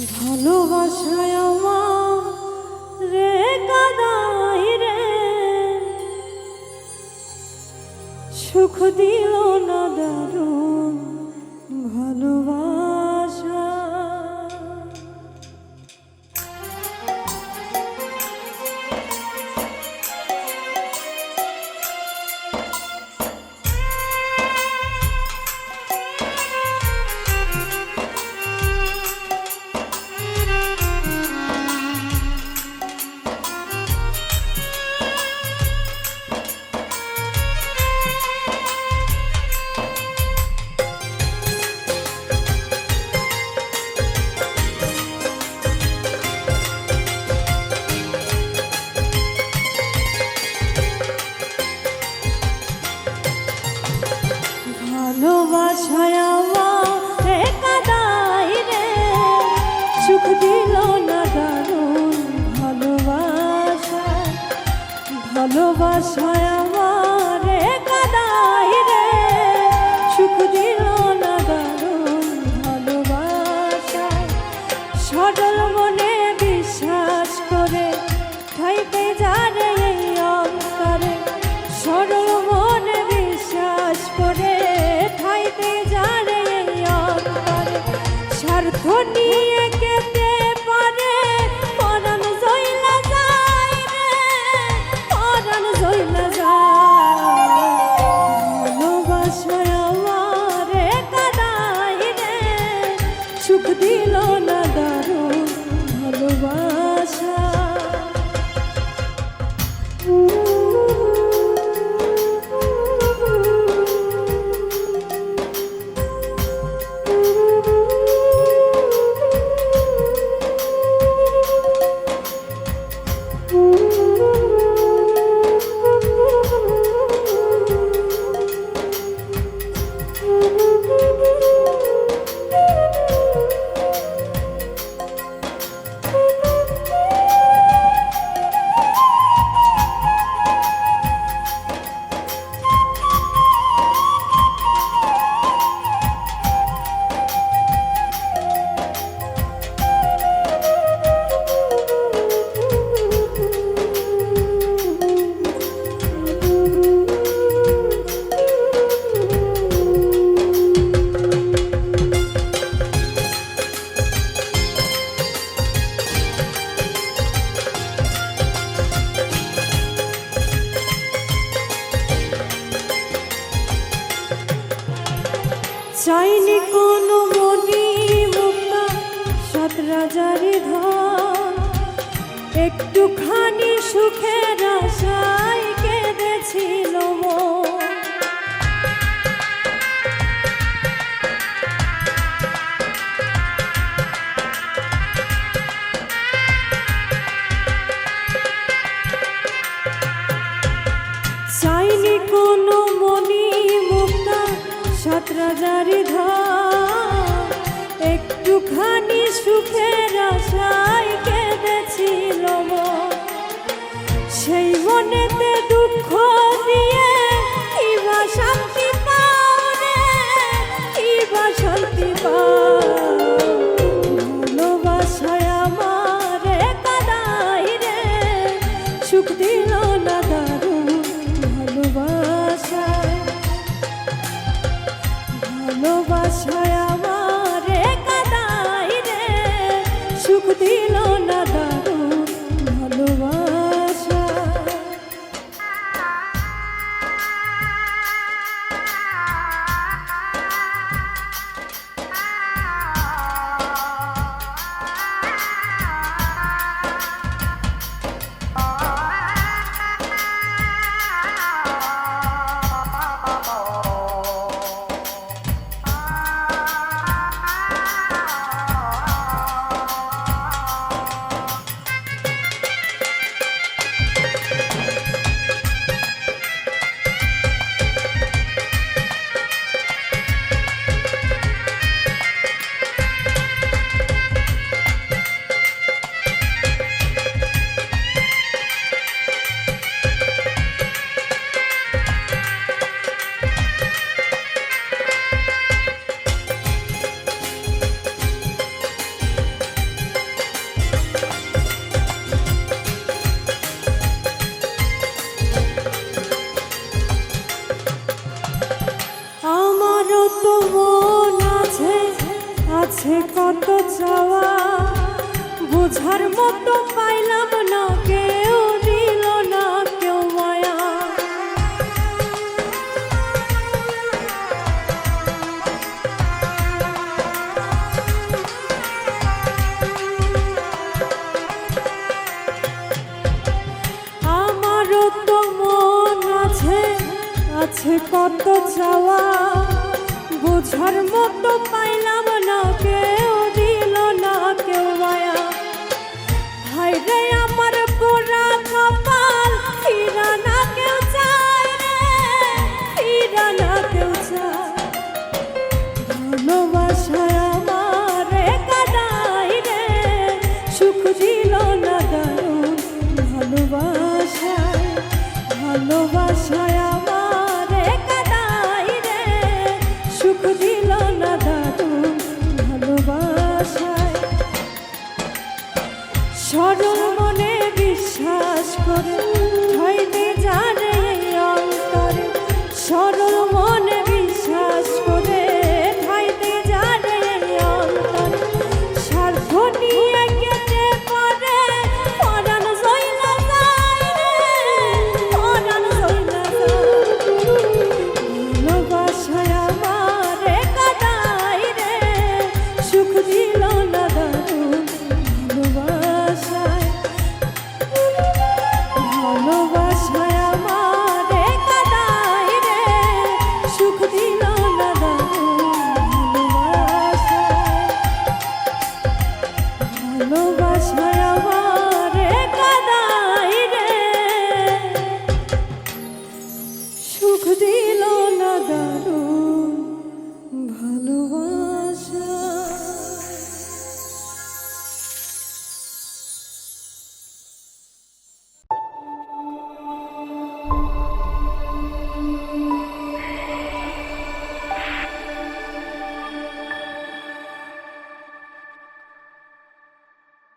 ভালোবাসায় আমার রে কাদাই রে, সুখ দিল না দারুণ ভালোবাসা। ভালোবাসায় আমারে কাদাই রে, সুখ দিল না দারুণ ভালোবাসা। ভালোবাসায় আমারে কাদাই রে, সুখ দিল না দারুণ ভালোবাসা। সরল মনে বিশ্বাস করে ঠাইতে যারে এই অন্তরে, সরল মনে বিশ্বাস করে ঠাইতে যারে এই অন্তরে, স্বার্থ নিয়ে কেটে পারে পরাণ জইলা যায় রে, পরাণ জইলা যায়। ভালোবাসায় আমারে কাদাই রে, সুখ দিল না দারুণ ভালোবাসা। চাইনি কোনো মনি মুক্তা সাত রাজার ধন, একটুখানি সুখের আশায় কেঁদেছিল মন। চাইনি কোনো মনি মুক্তা সাত রাজার ধন, একটুখানি সুখের আশায় কেঁদেছিল মন। সেই মনেতে দুঃখ দিয়ে কিবা শান্তি পাও রে, কিবা শান্তি পাও। ভালোবাসায় আমারে কাদাই রে, সুখ দিল না দারুণ ভালোবাসায়। ভালোবাসায় আমারে কাদাই রে, সুখ দিল না দারুণ ভালোবাসা। কত চাওয়া বোঝার মতো পাইলাম না, কেউ দিল না কেউ মায়া। আমারও তো মন আছে, আছে কত চাওয়া বোঝার মতো পাইলাম না, কেউ দিল না কেউ মায়া। হায় রে আমার পোড়া কপাল, ফিরা না কেউ চায় রে, ফিরা না কেউ চায়। ভালোবাসায় আমারে কাদাই রে, সুখ দিল না দারুণ ভালোবাসায়। ভালোবাসায় আমারে কাদাই রে, সুখ দিল না দারুণ ভালোবাসায়। সরল মনে বিশ্বাস করে হইতে জানে অন্তরে, সরল মনে বিশ্বাস করে হইতে জানে অন্তরে। স্বার্থ নিয়ে কেটে পড়ে পরাণ জইলা যায় রে, পরাণ জইলা যায়। ভালোবাসায় আমারে কাদাই রে, সুখ দিল